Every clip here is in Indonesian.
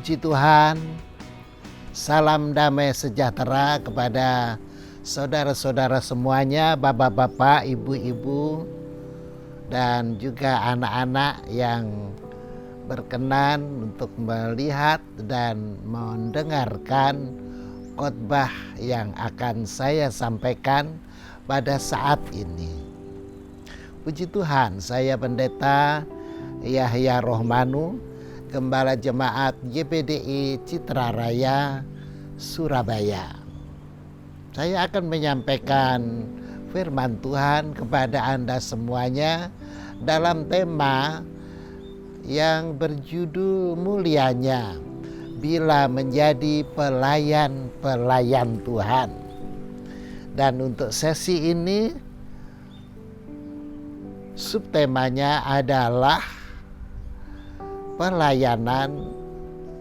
Puji Tuhan, salam damai sejahtera kepada saudara-saudara semuanya, bapak-bapak, ibu-ibu, dan juga anak-anak yang berkenan untuk melihat dan mendengarkan khotbah yang akan saya sampaikan pada saat ini. Puji Tuhan, saya Pendeta Yahya Rohmanu, Gembala Jemaat YPDI Citra Raya, Surabaya. Saya akan menyampaikan firman Tuhan kepada Anda semuanya dalam tema yang berjudul mulianya bila menjadi pelayan-pelayan Tuhan. Dan untuk sesi ini subtemanya adalah pelayanan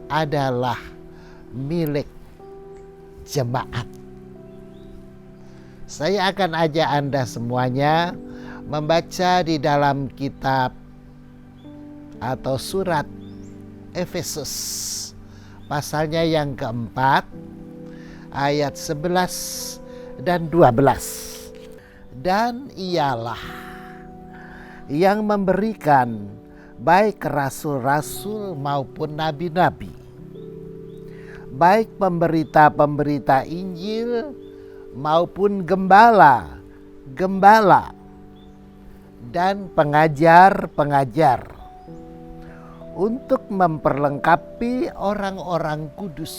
adalah milik jemaat. Saya akan ajak Anda semuanya membaca di dalam kitab atau surat Efesus pasalnya yang keempat ayat 11 dan 12. Dan ialah yang memberikan baik rasul-rasul maupun nabi-nabi, baik pemberita-pemberita Injil maupun gembala-gembala dan pengajar-pengajar untuk memperlengkapi orang-orang kudus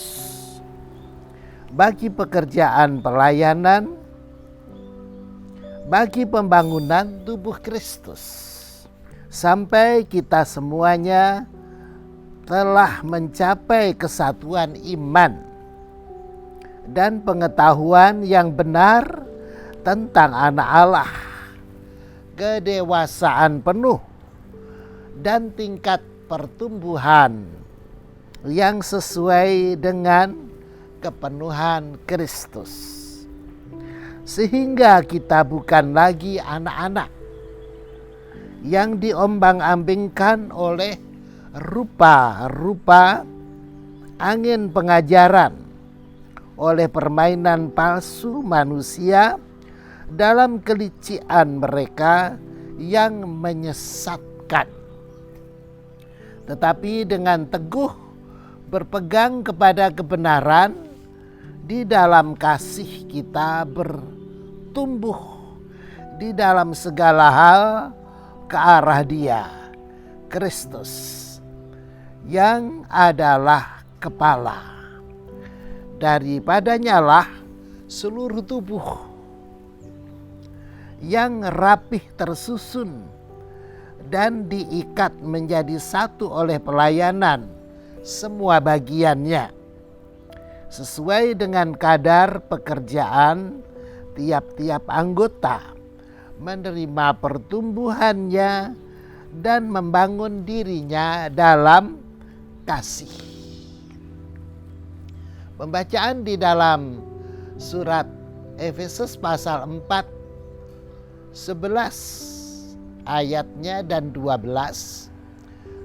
bagi pekerjaan pelayanan, bagi pembangunan tubuh Kristus, sampai kita semuanya telah mencapai kesatuan iman dan pengetahuan yang benar tentang Anak Allah, kedewasaan penuh dan tingkat pertumbuhan yang sesuai dengan kepenuhan Kristus, sehingga kita bukan lagi anak-anak yang diombang-ambingkan oleh rupa-rupa angin pengajaran, oleh permainan palsu manusia dalam kelicikan mereka yang menyesatkan. Tetapi dengan teguh berpegang kepada kebenaran, di dalam kasih kita bertumbuh di dalam segala hal ke arah Dia, Kristus, yang adalah kepala. Daripadanya lah seluruh tubuh yang rapih tersusun dan diikat menjadi satu oleh pelayanan semua bagiannya, sesuai dengan kadar pekerjaan tiap-tiap anggota, menerima pertumbuhannya dan membangun dirinya dalam kasih. Pembacaan di dalam surat Efesus pasal 4, 11 ayatnya dan 12.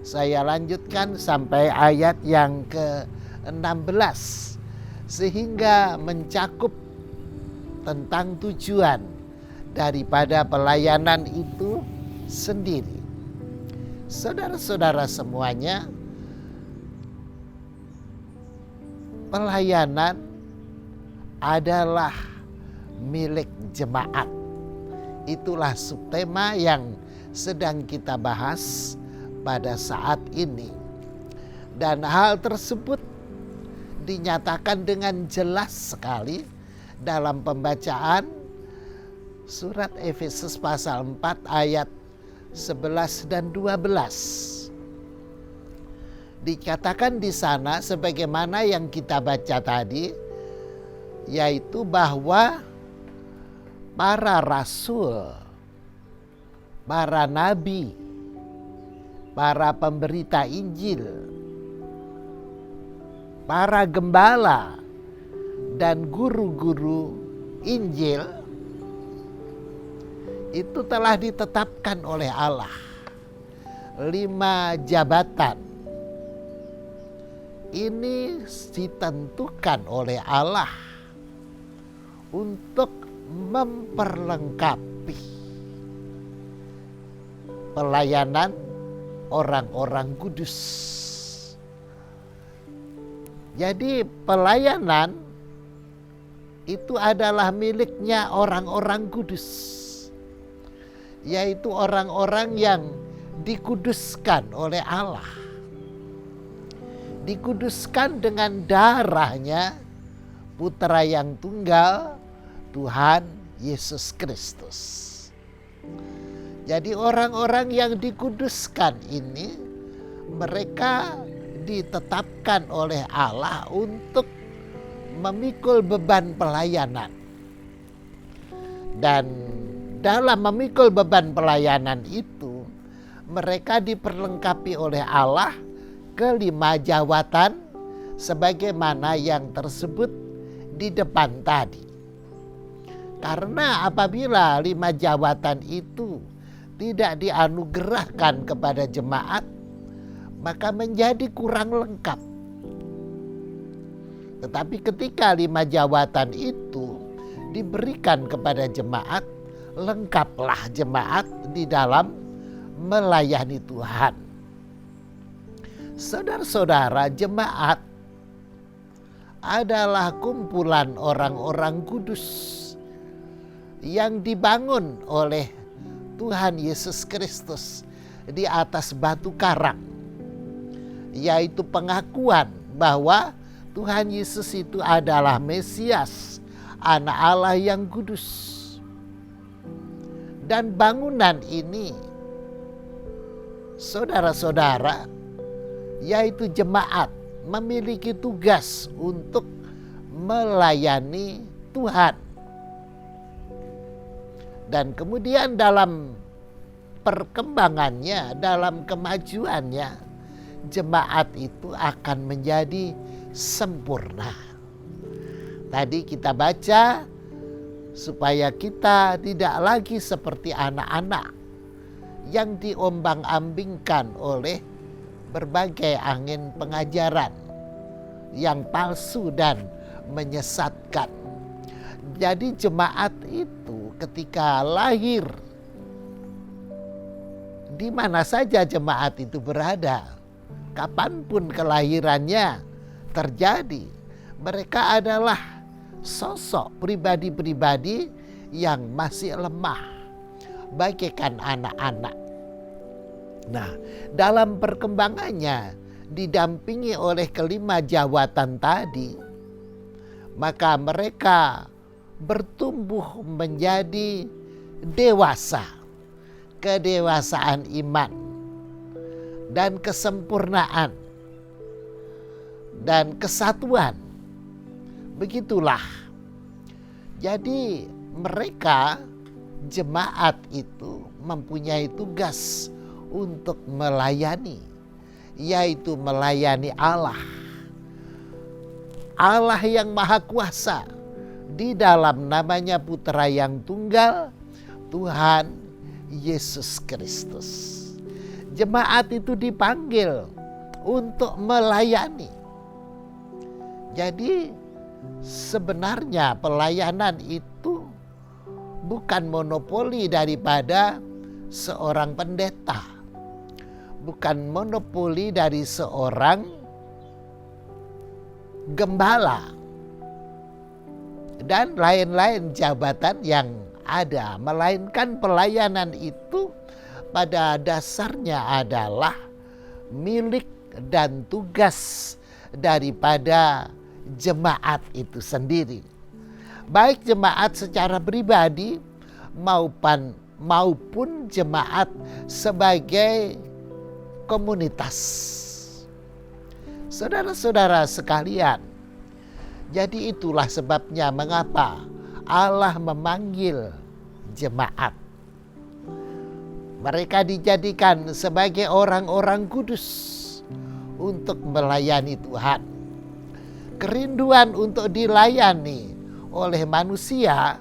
Saya lanjutkan sampai ayat yang ke-16 sehingga mencakup tentang tujuan daripada pelayanan itu sendiri. Saudara-saudara semuanya, pelayanan adalah milik jemaat. Itulah subtema yang sedang kita bahas pada saat ini. Dan hal tersebut dinyatakan dengan jelas sekali dalam pembacaan surat Efesus pasal 4 ayat 11 dan 12. Dikatakan di sana sebagaimana yang kita baca tadi, yaitu bahwa para rasul, para nabi, para pemberita Injil, para gembala dan guru-guru Injil itu telah ditetapkan oleh Allah 5 jabatan ini ditentukan oleh Allah untuk memperlengkapi pelayanan orang-orang kudus. Jadi pelayanan itu adalah miliknya orang-orang kudus, yaitu orang-orang yang dikuduskan oleh Allah, dikuduskan dengan darahnya Putra yang tunggal Tuhan Yesus Kristus. Jadi orang-orang yang dikuduskan ini, mereka ditetapkan oleh Allah untuk memikul beban pelayanan. Dan dalam memikul beban pelayanan itu, mereka diperlengkapi oleh Allah kelima jawatan sebagaimana yang tersebut di depan tadi. Karena apabila 5 jawatan itu tidak dianugerahkan kepada jemaat, maka menjadi kurang lengkap. Tetapi ketika 5 jawatan itu diberikan kepada jemaat, lengkaplah jemaat di dalam melayani Tuhan. Saudara-saudara, jemaat adalah kumpulan orang-orang kudus yang dibangun oleh Tuhan Yesus Kristus di atas batu karang, yaitu pengakuan bahwa Tuhan Yesus itu adalah Mesias, Anak Allah yang kudus. Dan bangunan ini, saudara-saudara, yaitu jemaat, memiliki tugas untuk melayani Tuhan. Dan kemudian dalam perkembangannya, dalam kemajuannya, jemaat itu akan menjadi sempurna. Tadi kita baca supaya kita tidak lagi seperti anak-anak yang diombang-ambingkan oleh berbagai angin pengajaran yang palsu dan menyesatkan. Jadi jemaat itu ketika lahir, di mana saja jemaat itu berada, kapanpun kelahirannya terjadi, mereka adalah sosok pribadi-pribadi yang masih lemah, bagaikan anak-anak. Nah, dalam perkembangannya didampingi oleh kelima jawatan tadi, maka mereka bertumbuh menjadi dewasa, kedewasaan iman dan kesempurnaan dan kesatuan. Begitulah. Jadi mereka, jemaat itu mempunyai tugas untuk melayani, yaitu melayani Allah. Allah yang Maha Kuasa di dalam namanya Putra yang tunggal Tuhan Yesus Kristus. Jemaat itu dipanggil untuk melayani. Jadi sebenarnya pelayanan itu bukan monopoli daripada seorang pendeta, bukan monopoli dari seorang gembala dan lain-lain jabatan yang ada, melainkan pelayanan itu pada dasarnya adalah milik dan tugas daripada jemaat itu sendiri. Baik jemaat secara pribadi maupun jemaat sebagai komunitas. Saudara-saudara sekalian, jadi itulah sebabnya mengapa Allah memanggil jemaat. Mereka dijadikan sebagai orang-orang kudus untuk melayani Tuhan. Kerinduan untuk dilayani oleh manusia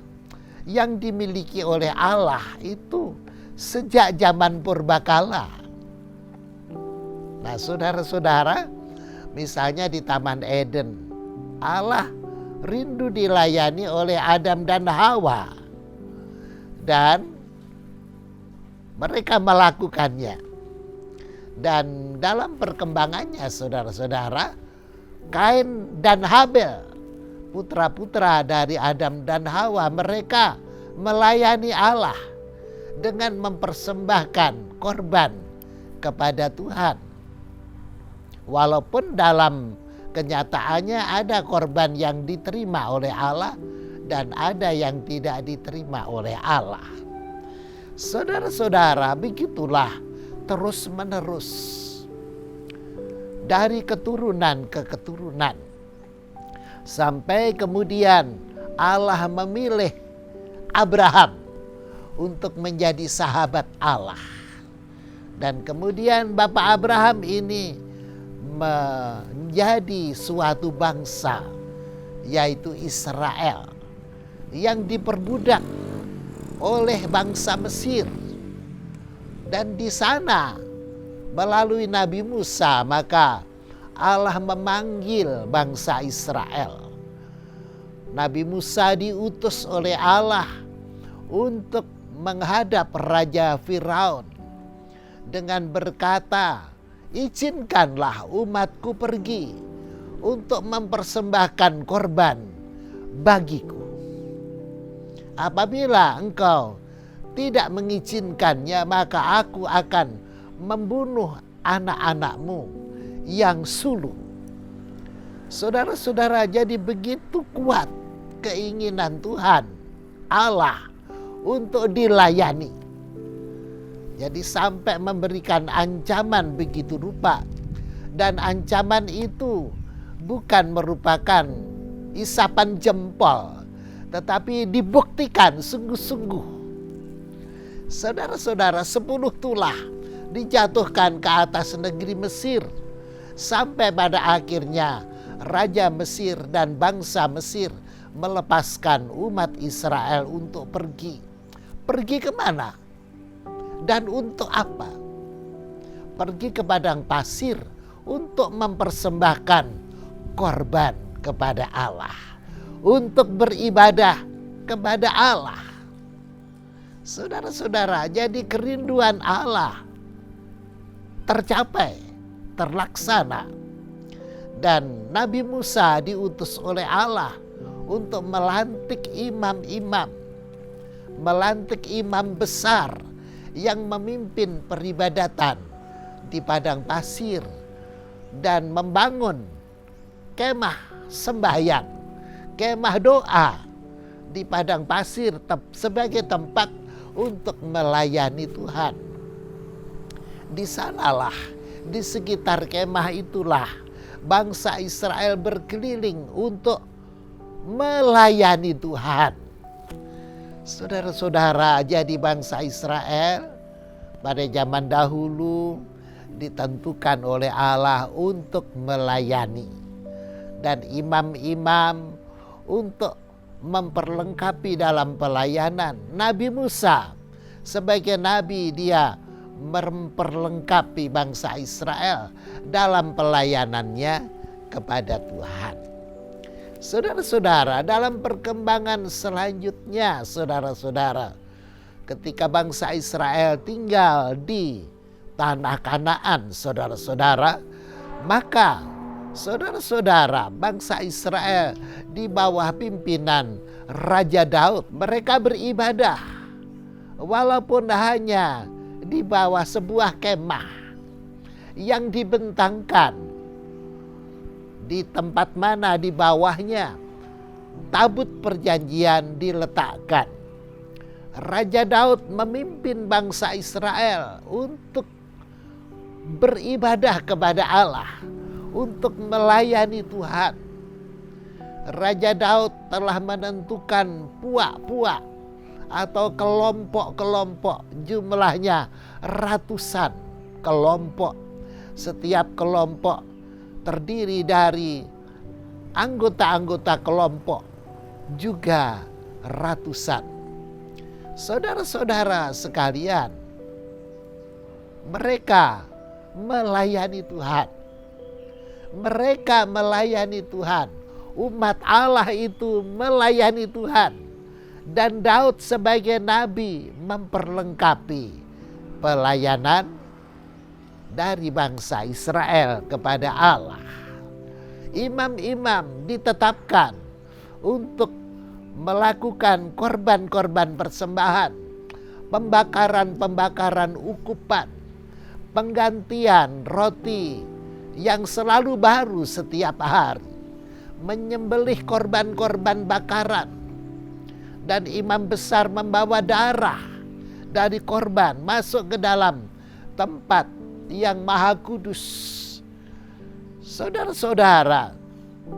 yang dimiliki oleh Allah itu sejak zaman purbakala. Nah, saudara-saudara, Misalnya di Taman Eden, Allah rindu dilayani oleh Adam dan Hawa, dan mereka melakukannya. Dan dalam perkembangannya, saudara-saudara, Kain dan Habel, putra-putra dari Adam dan Hawa, mereka melayani Allah dengan mempersembahkan korban kepada Tuhan. Walaupun dalam kenyataannya ada korban yang diterima oleh Allah dan ada yang tidak diterima oleh Allah. Saudara-saudara, begitulah terus-menerus dari keturunan ke keturunan, sampai kemudian Allah memilih Abraham untuk menjadi sahabat Allah. Dan kemudian Bapak Abraham ini menjadi suatu bangsa, yaitu Israel, yang diperbudak oleh bangsa Mesir. Dan di sana melalui Nabi Musa, maka Allah memanggil bangsa Israel. Nabi Musa diutus oleh Allah untuk menghadap Raja Firaun dengan berkata, izinkanlah umatku pergi untuk mempersembahkan korban bagiku. Apabila engkau tidak mengizinkannya, maka aku akan membunuh anak-anakmu yang sulung. Saudara-saudara, jadi begitu kuat keinginan Tuhan Allah untuk dilayani. Jadi sampai memberikan ancaman begitu rupa. Dan ancaman itu bukan merupakan isapan jempol, tetapi dibuktikan sungguh-sungguh. Saudara-saudara, 10 tulah dijatuhkan ke atas negeri Mesir. Sampai pada akhirnya Raja Mesir dan bangsa Mesir melepaskan umat Israel untuk pergi. Pergi kemana? Dan untuk apa? Pergi ke padang pasir untuk mempersembahkan korban kepada Allah, untuk beribadah kepada Allah. Saudara-saudara, jadi kerinduan Allah tercapai, terlaksana. Dan Nabi Musa diutus oleh Allah untuk melantik imam-imam, melantik imam besar yang memimpin peribadatan di padang pasir dan membangun kemah sembahyang, kemah doa di padang pasir sebagai tempat untuk melayani Tuhan. Di sanalah, di sekitar kemah itulah bangsa Israel berkeliling untuk melayani Tuhan. Saudara-saudara, jadi bangsa Israel pada zaman dahulu ditentukan oleh Allah untuk melayani. Dan imam-imam untuk memperlengkapi dalam pelayanan. Nabi Musa sebagai nabi, dia memperlengkapi bangsa Israel dalam pelayanannya kepada Tuhan. Saudara-saudara, dalam perkembangan selanjutnya, saudara-saudara, ketika bangsa Israel tinggal di tanah Kanaan, saudara-saudara, maka saudara-saudara, bangsa Israel di bawah pimpinan Raja Daud, mereka beribadah walaupun hanya di bawah sebuah kemah yang dibentangkan, di tempat mana di bawahnya tabut perjanjian diletakkan. Raja Daud memimpin bangsa Israel untuk beribadah kepada Allah, untuk melayani Tuhan. Raja Daud telah menentukan puak-puak atau kelompok-kelompok, jumlahnya ratusan kelompok. Setiap kelompok terdiri dari anggota-anggota kelompok juga ratusan. Saudara-saudara sekalian, mereka melayani Tuhan. Mereka melayani Tuhan. Umat Allah itu melayani Tuhan. Dan Daud sebagai nabi memperlengkapi pelayanan dari bangsa Israel kepada Allah. Imam-imam ditetapkan untuk melakukan korban-korban persembahan, pembakaran-pembakaran ukupan, penggantian roti yang selalu baru setiap hari, menyembelih korban-korban bakaran. Dan imam besar membawa darah dari korban masuk ke dalam tempat yang maha kudus. Saudara-saudara,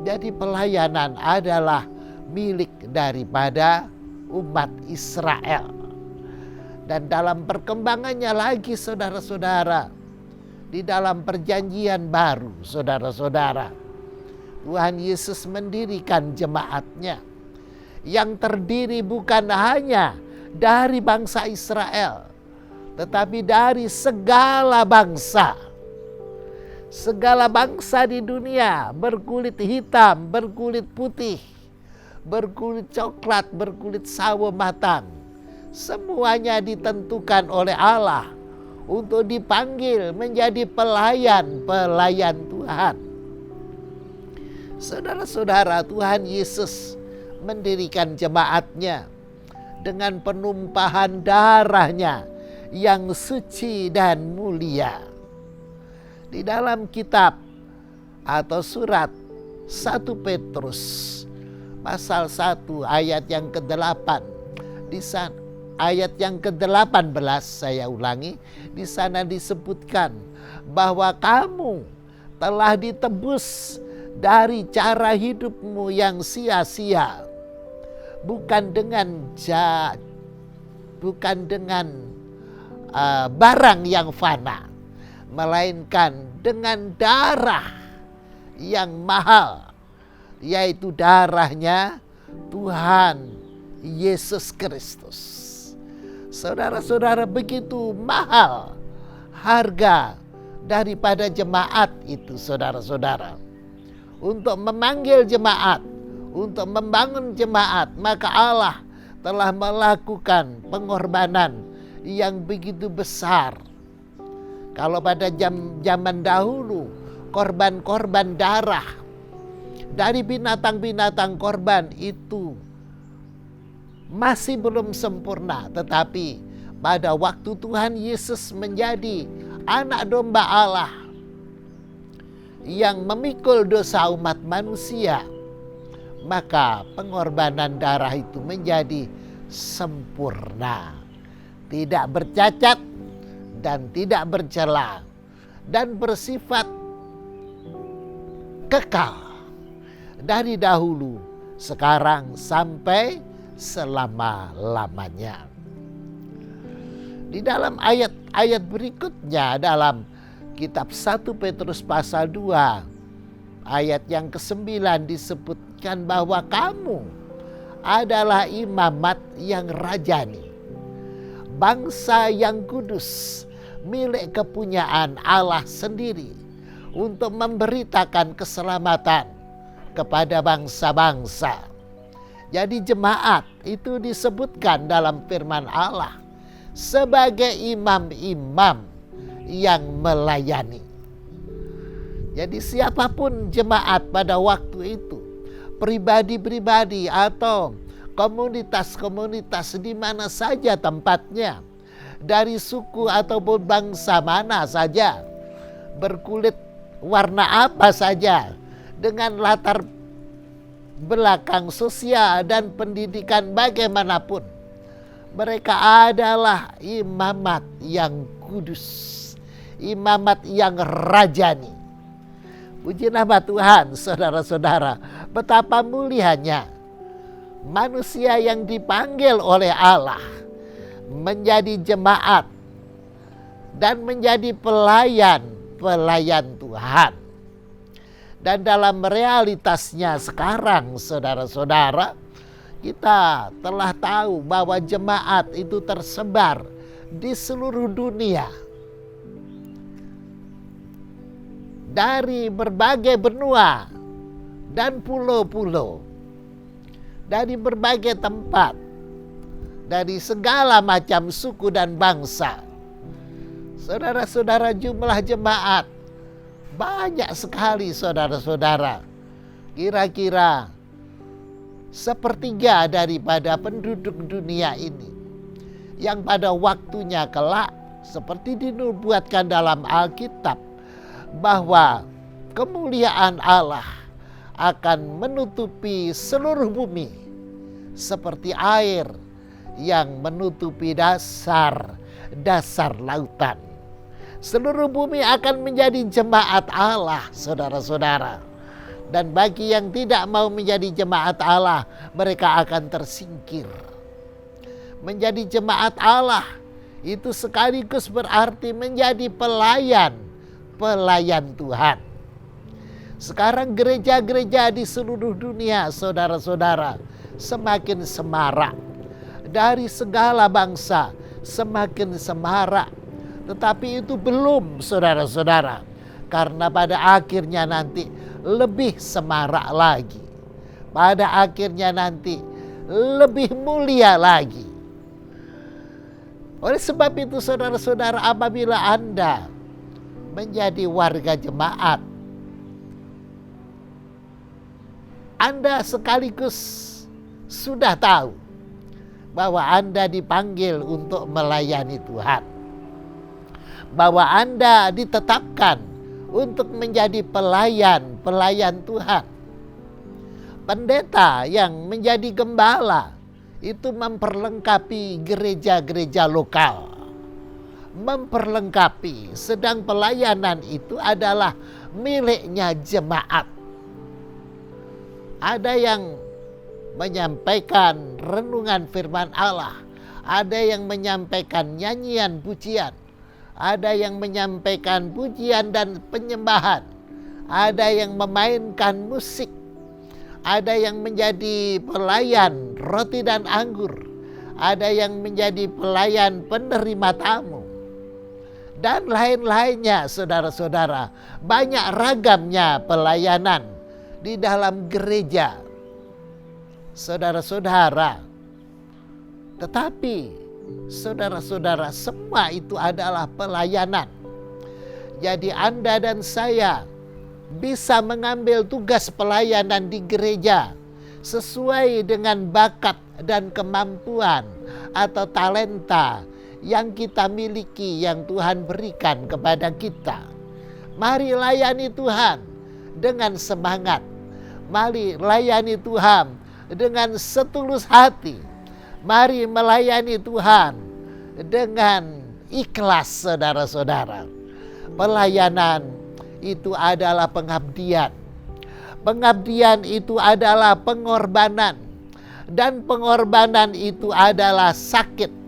jadi pelayanan adalah milik daripada umat Israel. Dan dalam perkembangannya lagi saudara-saudara, di dalam perjanjian baru saudara-saudara, Tuhan Yesus mendirikan jemaatnya yang terdiri bukan hanya dari bangsa Israel, tetapi dari segala bangsa. Segala bangsa di dunia, berkulit hitam, berkulit putih, berkulit coklat, berkulit sawo matang. Semuanya ditentukan oleh Allah untuk dipanggil menjadi pelayan-pelayan Tuhan. Saudara-saudara, Tuhan Yesus mendirikan jemaatnya dengan penumpahan darahnya yang suci dan mulia. Di dalam kitab atau surat 1 Petrus pasal 1 ayat yang ke-8, di sana ayat yang ke-18 saya ulangi, di sana disebutkan bahwa kamu telah ditebus dari cara hidupmu yang sia-sia, bukan dengan barang yang fana, melainkan dengan darah yang mahal, yaitu darahnya Tuhan Yesus Kristus. Saudara-saudara, begitu mahal harga daripada jemaat itu saudara-saudara. Untuk memanggil jemaat, untuk membangun jemaat, maka Allah telah melakukan pengorbanan yang begitu besar. Kalau pada zaman dahulu, korban-korban darah dari binatang-binatang korban itu masih belum sempurna. Tetapi pada waktu Tuhan Yesus menjadi anak domba Allah yang memikul dosa umat manusia, maka pengorbanan darah itu menjadi sempurna, tidak bercacat dan tidak bercela, dan bersifat kekal dari dahulu, sekarang, sampai selama-lamanya. Di dalam ayat-ayat berikutnya dalam kitab 1 Petrus pasal 2 ayat yang ke-9 disebutkan bahwa kamu adalah imamat yang rajani, bangsa yang kudus, milik kepunyaan Allah sendiri, untuk memberitakan keselamatan kepada bangsa-bangsa. Jadi jemaat itu disebutkan dalam firman Allah sebagai imam-imam yang melayani. Jadi siapapun jemaat pada waktu itu, pribadi-pribadi atau komunitas-komunitas di mana saja tempatnya, dari suku ataupun bangsa mana saja, berkulit warna apa saja, dengan latar belakang sosial dan pendidikan bagaimanapun, mereka adalah imamat yang kudus, imamat yang rajani. Puji nama Tuhan, saudara-saudara, betapa mulianya manusia yang dipanggil oleh Allah menjadi jemaat dan menjadi pelayan Tuhan. Dan dalam realitasnya sekarang, saudara-saudara, kita telah tahu bahwa jemaat itu tersebar di seluruh dunia. dari berbagai benua dan pulau-pulau, dari berbagai tempat, dari segala macam suku dan bangsa. Saudara-saudara, jumlah jemaat banyak sekali, saudara-saudara. Kira-kira sepertiga daripada penduduk dunia ini, yang pada waktunya kelak seperti dinubuatkan dalam Alkitab, bahwa kemuliaan Allah akan menutupi seluruh bumi seperti air yang menutupi dasar lautan. Seluruh bumi akan menjadi jemaat Allah, saudara-saudara. Dan bagi yang tidak mau menjadi jemaat Allah, mereka akan tersingkir. Menjadi jemaat Allah itu sekaligus berarti menjadi pelayan Tuhan. Sekarang gereja-gereja di seluruh dunia, saudara-saudara, semakin semarak. Dari segala bangsa semakin semarak. Tetapi itu belum, saudara-saudara. Karena pada akhirnya nanti lebih semarak lagi. Pada akhirnya nanti lebih mulia lagi. Oleh sebab itu, saudara-saudara, apabila Anda menjadi warga jemaat, Anda sekaligus sudah tahu bahwa Anda dipanggil untuk melayani Tuhan. Bahwa Anda ditetapkan untuk menjadi pelayan Tuhan. Pendeta yang menjadi gembala itu memperlengkapi gereja-gereja lokal. Memperlengkapi, sedang pelayanan itu adalah miliknya jemaat. Ada yang menyampaikan renungan firman Allah, ada yang menyampaikan nyanyian pujian, ada yang menyampaikan pujian dan penyembahan, ada yang memainkan musik, ada yang menjadi pelayan roti dan anggur, ada yang menjadi pelayan penerima tamu, dan lain-lainnya, saudara-saudara. Banyak ragamnya pelayanan di dalam gereja, saudara-saudara. Tetapi saudara-saudara, semua itu adalah pelayanan. Jadi Anda dan saya bisa mengambil tugas pelayanan di gereja sesuai dengan bakat dan kemampuan atau talenta yang kita miliki, yang Tuhan berikan kepada kita. Mari layani Tuhan dengan semangat. Mari layani Tuhan dengan setulus hati. Mari melayani Tuhan dengan ikhlas, saudara-saudara. Pelayanan itu adalah pengabdian. Pengabdian itu adalah pengorbanan. Dan pengorbanan itu adalah sakit.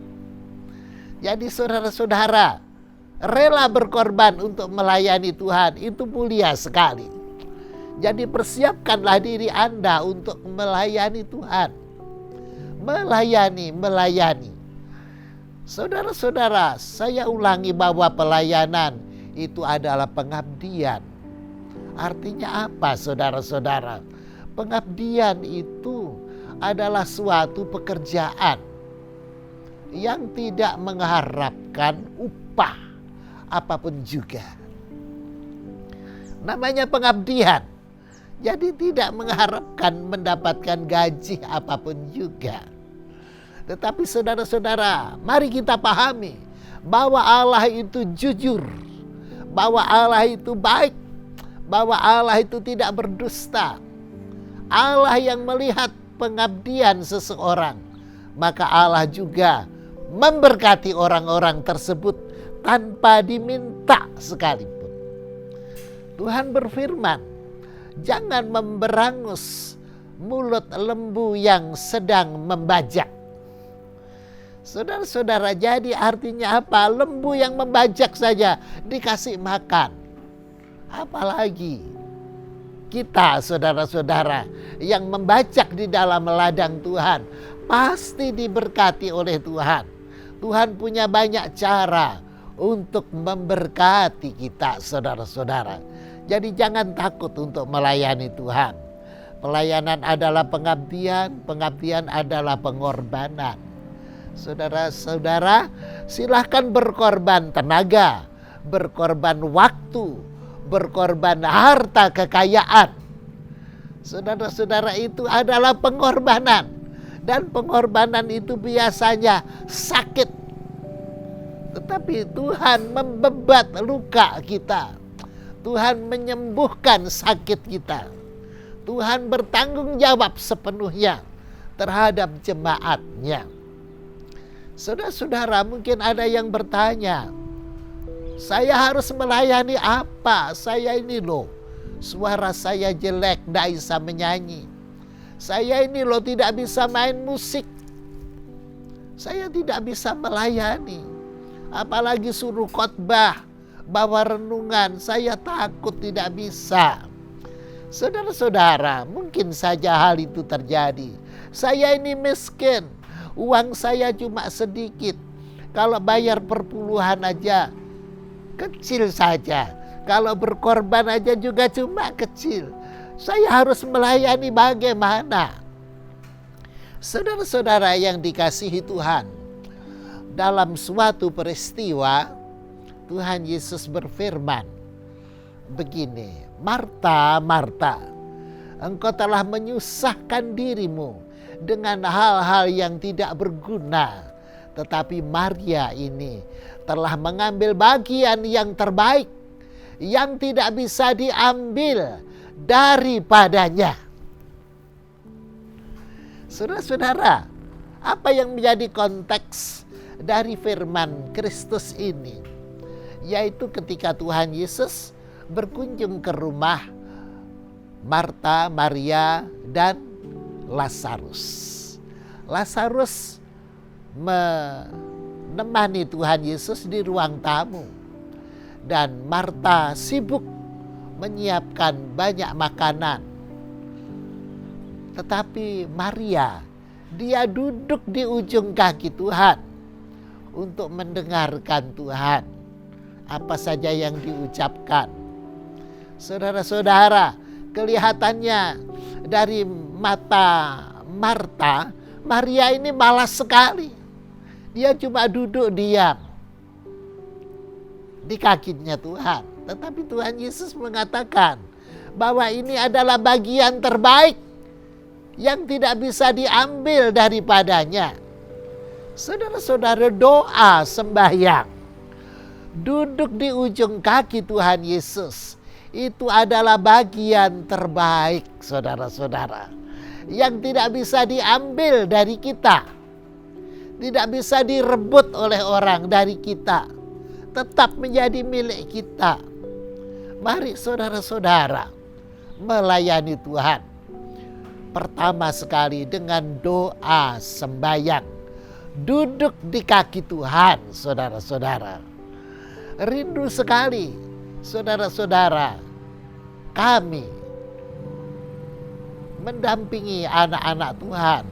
Jadi saudara-saudara, rela berkorban untuk melayani Tuhan itu mulia sekali. Jadi persiapkanlah diri Anda untuk melayani Tuhan. Melayani. Saudara-saudara, saya ulangi bahwa pelayanan itu adalah pengabdian. Artinya apa, saudara-saudara? Pengabdian itu adalah suatu pekerjaan yang tidak mengharapkan upah apapun juga. Namanya pengabdian. Jadi tidak mengharapkan mendapatkan gaji apapun juga. Tetapi saudara-saudara, mari kita pahami bahwa Allah itu jujur, bahwa Allah itu baik, bahwa Allah itu tidak berdusta. Allah yang melihat pengabdian seseorang, maka Allah juga memberkati orang-orang tersebut tanpa diminta sekalipun. Tuhan berfirman, jangan memberangus mulut lembu yang sedang membajak. Saudara-saudara, jadi artinya apa? Lembu yang membajak saja dikasih makan. Apalagi kita, saudara-saudara, yang membajak di dalam ladang Tuhan, pasti diberkati oleh Tuhan. Tuhan punya banyak cara untuk memberkati kita, saudara-saudara. Jadi jangan takut untuk melayani Tuhan. Pelayanan adalah pengabdian, pengabdian adalah pengorbanan. Saudara-saudara, silahkan berkorban tenaga, berkorban waktu, berkorban harta kekayaan. Saudara-saudara, itu adalah pengorbanan. Dan pengorbanan itu biasanya sakit. Tetapi Tuhan membebat luka kita. Tuhan menyembuhkan sakit kita. Tuhan bertanggung jawab sepenuhnya terhadap jemaatnya. Saudara-saudara, mungkin ada yang bertanya, saya harus melayani apa? Saya ini loh, suara saya jelek, tidak bisa menyanyi. Saya ini loh tidak bisa main musik. Saya tidak bisa melayani. Apalagi suruh khotbah, bawa renungan, saya takut tidak bisa. Saudara-saudara, mungkin saja hal itu terjadi. Saya ini miskin, uang saya cuma sedikit. Kalau bayar perpuluhan aja kecil saja. Kalau berkorban aja juga cuma kecil. Saya harus melayani bagaimana? Saudara-saudara yang dikasihi Tuhan, dalam suatu peristiwa Tuhan Yesus berfirman begini, Marta, Marta, engkau telah menyusahkan dirimu dengan hal-hal yang tidak berguna. Tetapi Maria ini telah mengambil bagian yang terbaik, yang tidak bisa diambil daripadanya. Saudara-saudara, apa yang menjadi konteks dari firman Kristus ini? Yaitu ketika Tuhan Yesus berkunjung ke rumah Marta, Maria, dan Lazarus. Lazarus menemani Tuhan Yesus di ruang tamu. Dan Marta sibuk menyiapkan banyak makanan. Tetapi Maria, dia duduk di ujung kaki Tuhan untuk mendengarkan Tuhan, apa saja yang diucapkan. Saudara-saudara, kelihatannya dari mata Marta, Maria ini malas sekali. Dia cuma duduk diam di kakinya Tuhan. Tetapi Tuhan Yesus mengatakan bahwa ini adalah bagian terbaik yang tidak bisa diambil daripadanya. Saudara-saudara, doa sembahyang, duduk di ujung kaki Tuhan Yesus, itu adalah bagian terbaik, saudara-saudara, yang tidak bisa diambil dari kita, tidak bisa direbut oleh orang dari kita, tetap menjadi milik kita. Mari saudara-saudara melayani Tuhan. Pertama sekali dengan doa sembahyang, duduk di kaki Tuhan, saudara-saudara. Rindu sekali, saudara-saudara, kami mendampingi anak-anak Tuhan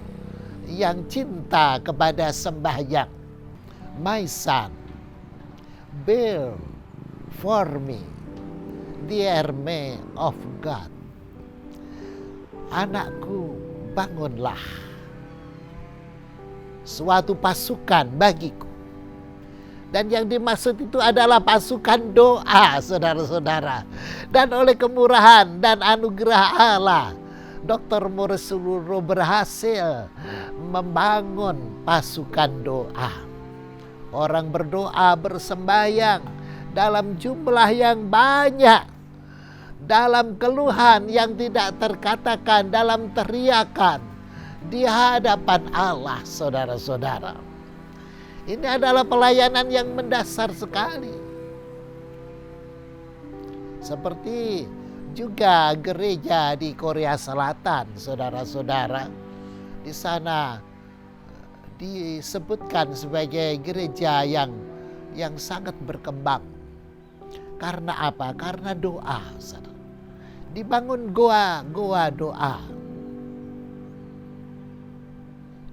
yang cinta kepada sembahyang. My son, build for me the army of God. Anakku, bangunlah suatu pasukan bagiku. Dan yang dimaksud itu adalah pasukan doa, saudara-saudara. Dan oleh kemurahan dan anugerah Allah, Dr. Morrisulu berhasil membangun pasukan doa. Orang berdoa, bersembahyang dalam jumlah yang banyak, dalam keluhan yang tidak terkatakan, dalam teriakan di hadapan Allah, saudara-saudara. Ini adalah pelayanan yang mendasar sekali. Seperti juga gereja di Korea Selatan, saudara-saudara. Di sana disebutkan sebagai gereja yang sangat berkembang. Karena apa? Karena doa. Dibangun goa doa.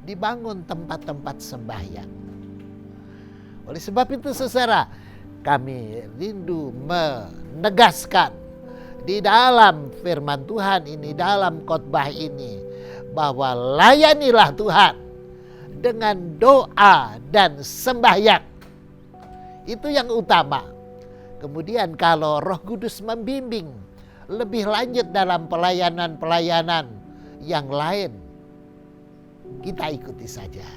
Dibangun tempat-tempat sembahyang. Oleh sebab itu saudara, kami rindu menegaskan di dalam firman Tuhan ini, dalam khotbah ini, bahwa layanilah Tuhan dengan doa dan sembahyang. Itu yang utama. Kemudian kalau Roh Kudus membimbing lebih lanjut dalam pelayanan-pelayanan yang lain, kita ikuti saja.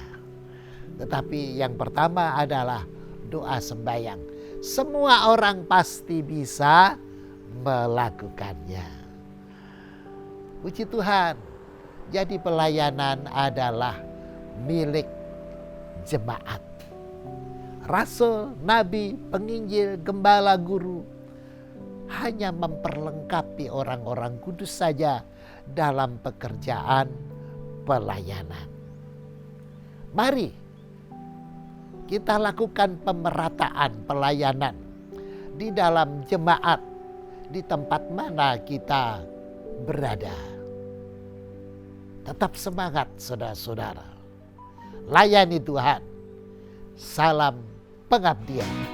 Tetapi yang pertama adalah doa sembahyang. Semua orang pasti bisa melakukannya. Puji Tuhan. Jadi pelayanan adalah milik jemaat. Rasul, nabi, penginjil, gembala, guru hanya memperlengkapi orang-orang kudus saja dalam pekerjaan pelayanan. Mari kita lakukan pemerataan pelayanan di dalam jemaat, di tempat mana kita berada. Tetap semangat saudara-saudara. Layani Tuhan. Salam pengabdian.